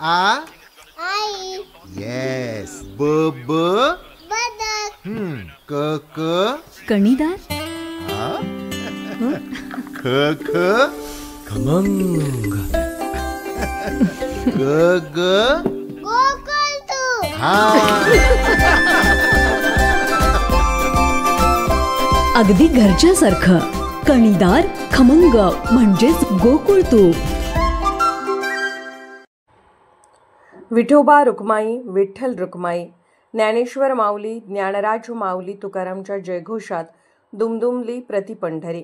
आ आई. Yes. ब ब बदक. क क कणीदार. ख ख खमंग. ग ग गोकुळतू. अगदी घरच्यासारखं. कणीदार खमंग म्हणजेच गोकुळ तूप. विठोबा रुक्माई, विठ्ठल रुक्माई, ज्ञानेश्वर माऊली, ज्ञानराज माऊली तुकारामच्या जयघोषात दुमदुमली प्रति पंढरी.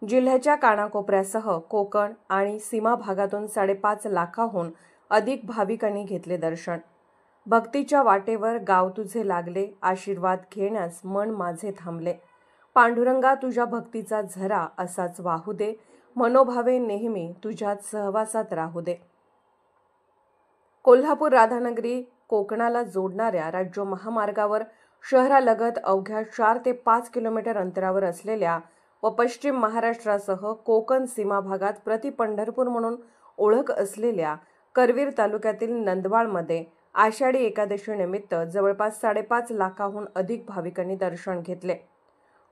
जिल्ह्याच्या कानाकोपऱ्यासह कोकण आणि सीमा भागातून 5.5 लाखाहून अधिक भाविकांनी घेतले दर्शन. भक्तीच्या वाटेवर गाव तुझे लागले, आशीर्वाद घेण्यास मन माझे थांबले. पांडुरंगा तुझ्या भक्तीचा झरा असाच वाहू दे, मनोभावे नेहमी तुझ्यात सहवासात राहू दे. कोल्हापूर राधानगरी कोकणाला जोडणाऱ्या राज्य महामार्गावर शहरालगत अवघ्या 4 ते 5 किलोमीटर अंतरावर असलेल्या व पश्चिम महाराष्ट्रासह कोकण सीमा भागात प्रति पंढरपूर म्हणून ओळख असलेल्या करवीर तालुक्यातील नंदवाळमध्ये आषाढी एकादशी निमित्त जवळपास 5.5 लाखाहून अधिक भाविकांनी दर्शन घेतले.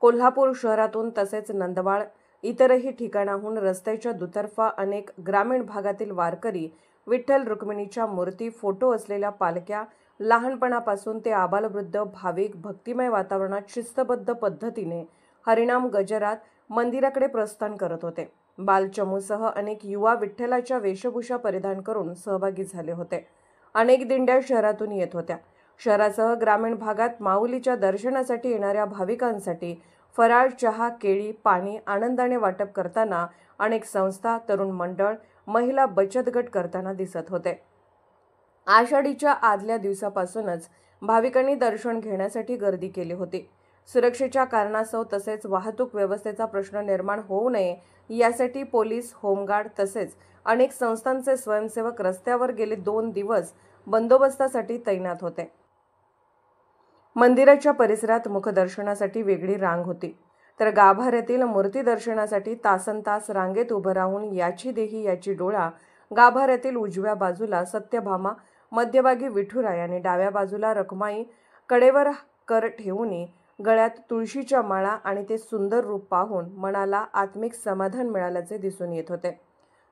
कोल्हापूर शहरातून तसेच नंदवाळ इतरही ठिकाणाहून रस्त्याच्या दुतर्फा अनेक ग्रामीण भागातील वारकरी विठ्ठल रुक्मिणीच्या मूर्ती, फोटो असलेल्या पालख्या, लहानपणापासून ते आबालवृद्ध भाविक भक्तिमय वातावरणात शिस्तबद्ध पद्धतीने हरिनाम गजरात मंदिराकडे प्रस्थान करत होते. बालचमूसह अनेक युवा विठ्ठलाच्या वेशभूषा परिधान करून सहभागी झाले होते. अनेक दिंड्या शहरातून येत होत्या. शहरासह ग्रामीण भागात माऊलीच्या दर्शनासाठी येणाऱ्या भाविकांसाठी फराळ, चहा, केळी, पाणी आनंदाने वाटप करताना अनेक संस्था, तरुण मंडळ, महिला बचत गट करताना दिसत होते. आषाढीच्या आदल्या दिवसापासूनच भाविकांनी दर्शन घेण्यासाठी गर्दी केली होती. सुरक्षेच्या कारणास्तव तसेच वाहतूक व्यवस्थेचा प्रश्न निर्माण होऊ नये यासाठी पोलीस, होमगार्ड तसेच अनेक संस्थांचे स्वयंसेवक रस्त्यावर गेले 2 दिवस बंदोबस्तासाठी तैनात होते. मंदिराच्या परिसरात मुखदर्शनासाठी वेगळी रांग होती, तर गाभाऱ्यातील मूर्ती दर्शनासाठी तासनतास रांगेत उभं राहून याची देही याची डोळा गाभाऱ्यातील उजव्या बाजूला सत्यभामा, मध्यभागी विठुराय आणि डाव्या बाजूला रखमाई कडेवर कर ठेवून गळ्यात तुळशीच्या माळा आणि ते सुंदर रूप पाहून मनाला आत्मिक समाधान मिळाल्याचे दिसून येत होते.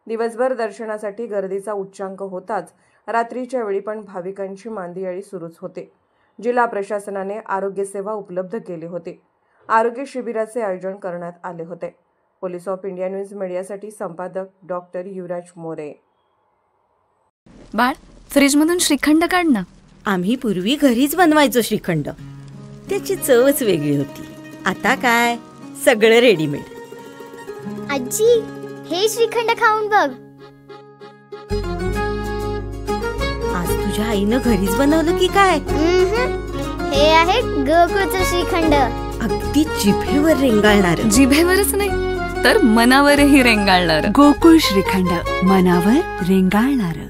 दिवसभर दर्शनासाठी गर्दीचा उच्चांक होताच रात्रीच्या वेळी पण भाविकांची मांदियाळी सुरूच होती. जिल्हा प्रशासनाने आरोग्य सेवा उपलब्ध केली होती. आरोग्य शिबिराचे आयोजन करण्यात आले होते. पोलीस ऑफ इंडिया न्यूज मीडियासाठी संपादक डॉक्टर युवराज मोरे. बाळ, फ्रीजमधून श्रीखंड काढ ना. आम्ही पूर्वी घरीच बनवायचो श्रीखंड. त्याची चवच वेगळी होती. आता काय सगळं रेडीमेड. आजी, हे श्रीखंड खाऊन बघ. आज तुझ्या आईनं घरीच बनवलं की काय? हे आहे गोकुळचं श्रीखंड. अगदी जिभेवर रेंगाळणार. जिभेवरच नाही तर मनावरही रेंगाळणार. गोकुळ श्रीखंड, मनावर रेंगाळणार.